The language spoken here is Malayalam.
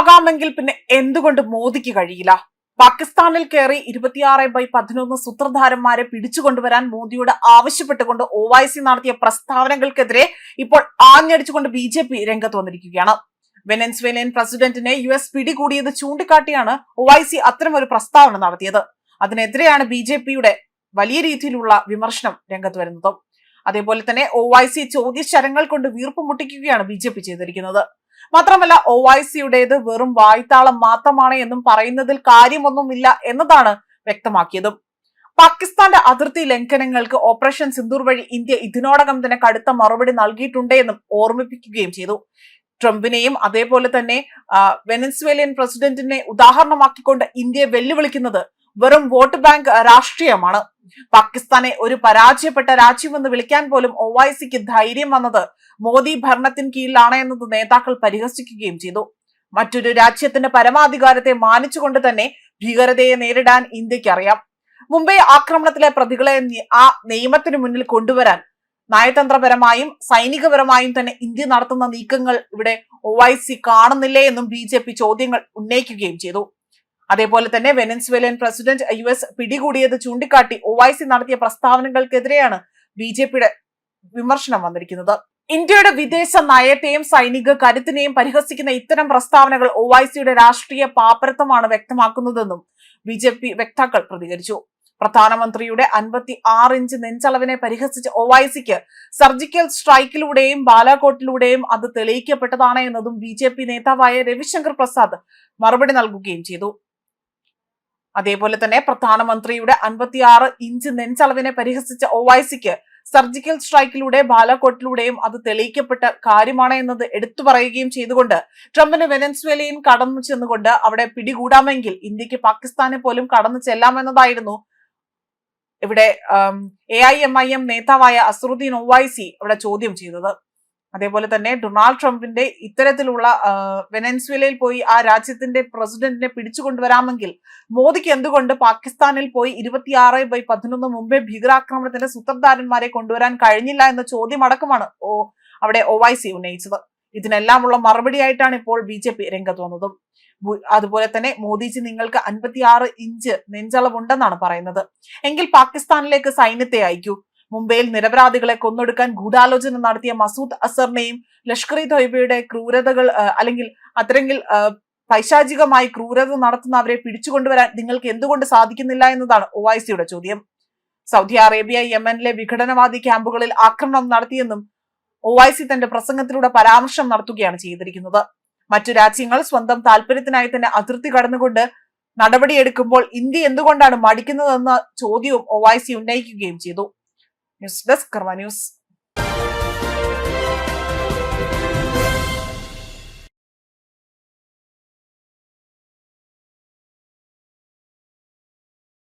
ആകാമെങ്കിൽ പിന്നെ എന്തുകൊണ്ട് മോദിക്ക് കഴിയില്ല? പാകിസ്ഥാനിൽ കയറി 26/11 സൂത്രധാരന്മാരെ പിടിച്ചുകൊണ്ടുവരാൻ മോദിയോട് ആവശ്യപ്പെട്ടുകൊണ്ട് OIC നടത്തിയ പ്രസ്താവനകൾക്കെതിരെ ഇപ്പോൾ ആഞ്ഞടിച്ചുകൊണ്ട് BJP രംഗത്ത് വന്നിരിക്കുകയാണ്. വെനസ്വേലിയൻ പ്രസിഡന്റിനെ US പിടികൂടിയത് ചൂണ്ടിക്കാട്ടിയാണ് OIC അത്തരമൊരു പ്രസ്താവന നടത്തിയത്. അതിനെതിരെയാണ് BJPയുടെ വലിയ രീതിയിലുള്ള വിമർശനം രംഗത്ത് വരുന്നത്. അതേപോലെ തന്നെ OIC ചോദ്യശരങ്ങൾ കൊണ്ട് വീർപ്പ് മുട്ടിക്കുകയാണ് BJP ചെയ്തിരിക്കുന്നത്. മാത്രമല്ല OICയുടേത് വെറും വായ്ത്താളം മാത്രമാണ് എന്നും പറയുന്നതിൽ കാര്യമൊന്നുമില്ല എന്നതാണ് വ്യക്തമാക്കിയതും. പാകിസ്ഥാന്റെ അതിർത്തി ലംഘനങ്ങൾക്ക് ഓപ്പറേഷൻ സിന്ദൂർ വഴി ഇന്ത്യ ഇതിനോടകം തന്നെ കടുത്ത മറുപടി നൽകിയിട്ടുണ്ട് എന്നും ഓർമ്മിപ്പിക്കുകയും ചെയ്തു. ട്രംപിനെയും അതേപോലെ തന്നെ വെനസ്വേലിയൻ പ്രസിഡന്റിനെ ഉദാഹരണമാക്കിക്കൊണ്ട് ഇന്ത്യയെ വെല്ലുവിളിക്കുന്നത് വെറും വോട്ട് ബാങ്ക് രാഷ്ട്രീയമാണ്. പാകിസ്ഥാനെ ഒരു പരാജയപ്പെട്ട രാജ്യമെന്ന് വിളിക്കാൻ പോലും OICക്ക് ധൈര്യം വന്നത് മോദി ഭരണത്തിന് കീഴിലാണ് എന്നത് നേതാക്കൾ പരിഹസിക്കുകയും ചെയ്തു. മറ്റൊരു രാജ്യത്തിന്റെ പരമാധികാരത്തെ മാനിച്ചുകൊണ്ട് തന്നെ ഭീകരതയെ നേരിടാൻ ഇന്ത്യക്ക് അറിയാം. മുംബൈ ആക്രമണത്തിലെ പ്രതികളെ ആ നിയമത്തിന് മുന്നിൽ കൊണ്ടുവരാൻ നയതന്ത്രപരമായും സൈനികപരമായും തന്നെ ഇന്ത്യ നടത്തുന്ന നീക്കങ്ങൾ ഇവിടെ OIC കാണുന്നില്ലേ എന്നും BJP ചോദ്യങ്ങൾ ഉന്നയിക്കുകയും ചെയ്തു. അതേപോലെ തന്നെ വെനസ്വേലിയൻ പ്രസിഡന്റ് US പിടികൂടിയത് ചൂണ്ടിക്കാട്ടി OIC നടത്തിയ പ്രസ്താവനകൾക്കെതിരെയാണ് BJPയുടെ വിമർശനം വന്നിരിക്കുന്നത്. ഇന്ത്യയുടെ വിദേശ നയത്തെയും സൈനിക കരുത്തിനെയും പരിഹസിക്കുന്ന ഇത്തരം പ്രസ്താവനകൾ OICയുടെ രാഷ്ട്രീയ പാപ്പരത്വമാണ് വ്യക്തമാക്കുന്നതെന്നും BJP വക്താക്കൾ പ്രതികരിച്ചു. പ്രധാനമന്ത്രിയുടെ 56 ഇഞ്ച് നെഞ്ചളവിനെ പരിഹസിച്ച OICക്ക് സർജിക്കൽ സ്ട്രൈക്കിലൂടെയും ബാലാകോട്ടിലൂടെയും അത് തെളിയിക്കപ്പെട്ടതാണ് എന്നതും BJP നേതാവായ രവിശങ്കർ പ്രസാദ് മറുപടി നൽകുകയും ചെയ്തു. അതേപോലെ തന്നെ പ്രധാനമന്ത്രിയുടെ 56 ഇഞ്ച് നെഞ്ചളവിനെ പരിഹസിച്ച OICക്ക് സർജിക്കൽ സ്ട്രൈക്കിലൂടെ ബാലാകോട്ടിലൂടെയും അത് തെളിയിക്കപ്പെട്ട കാര്യമാണ് എന്നത് എടുത്തു പറയുകയും ചെയ്തുകൊണ്ട് ട്രംപിന് വെനസ്വേലയിൽ കടന്നു ചെന്നുകൊണ്ട് അവിടെ പിടികൂടാമെങ്കിൽ ഇന്ത്യക്ക് പാകിസ്ഥാനെ പോലും കടന്നു ചെല്ലാമെന്നതായിരുന്നു ഇവിടെ AIMIM നേതാവായ അസറുദ്ദീൻ OIC ഇവിടെ ചോദ്യം ചെയ്തത്. അതേപോലെ തന്നെ ഡൊണാൾഡ് ട്രംപിന്റെ ഇത്തരത്തിലുള്ള വെനസ്വേലയിൽ പോയി ആ രാജ്യത്തിന്റെ പ്രസിഡന്റിനെ പിടിച്ചുകൊണ്ടുവരാമെങ്കിൽ മോദിക്ക് എന്തുകൊണ്ട് പാകിസ്ഥാനിൽ പോയി 26/11 മുമ്പേ ഭീകരാക്രമണത്തിന്റെ സൂത്രധാരന്മാരെ കൊണ്ടുവരാൻ കഴിഞ്ഞില്ല എന്ന ചോദ്യം അടക്കമാണ് അവിടെ OIC ഉന്നയിച്ചത്. ഇതിനെല്ലാമുള്ള മറുപടിയായിട്ടാണ് ഇപ്പോൾ BJP രംഗത്ത് വന്നതും. അതുപോലെ തന്നെ മോദിജി നിങ്ങൾക്ക് 56 ഇഞ്ച് നെഞ്ചളവുണ്ടെന്നാണ് പറയുന്നത്. എങ്കിൽ പാകിസ്ഥാനിലേക്ക് സൈന്യത്തെ അയക്കൂ. മുംബൈയിൽ നിരപരാധികളെ കൊന്നൊടുക്കാൻ ഗൂഢാലോചന നടത്തിയ മസൂദ് അസറിനെയും ലഷ്കർ ഇ തൊയ്ബയുടെ ക്രൂരതകൾ അല്ലെങ്കിൽ അത്തരങ്കിൽ പൈശാചികമായി ക്രൂരത നടത്തുന്നവരെ പിടിച്ചുകൊണ്ടുവരാൻ നിങ്ങൾക്ക് എന്തുകൊണ്ട് സാധിക്കുന്നില്ല എന്നതാണ് OICയുടെ ചോദ്യം. സൗദി അറേബ്യ യമനിലെ വിഘടനവാദി ക്യാമ്പുകളിൽ ആക്രമണം നടത്തിയെന്നും OIC തന്റെ പ്രസംഗത്തിലൂടെ പരാമർശം നടത്തുകയാണ് ചെയ്തിരിക്കുന്നത്. മറ്റു രാജ്യങ്ങൾ സ്വന്തം താല്പര്യത്തിനായി തന്നെ അതിർത്തി കടന്നുകൊണ്ട് നടപടിയെടുക്കുമ്പോൾ ഇന്ത്യ എന്തുകൊണ്ടാണ് മടിക്കുന്നതെന്ന ചോദ്യവും OIC ഉന്നയിക്കുകയും ചെയ്തു. ന്യൂസ് ഡെസ്ക് കർമ്മ ന്യൂസ്.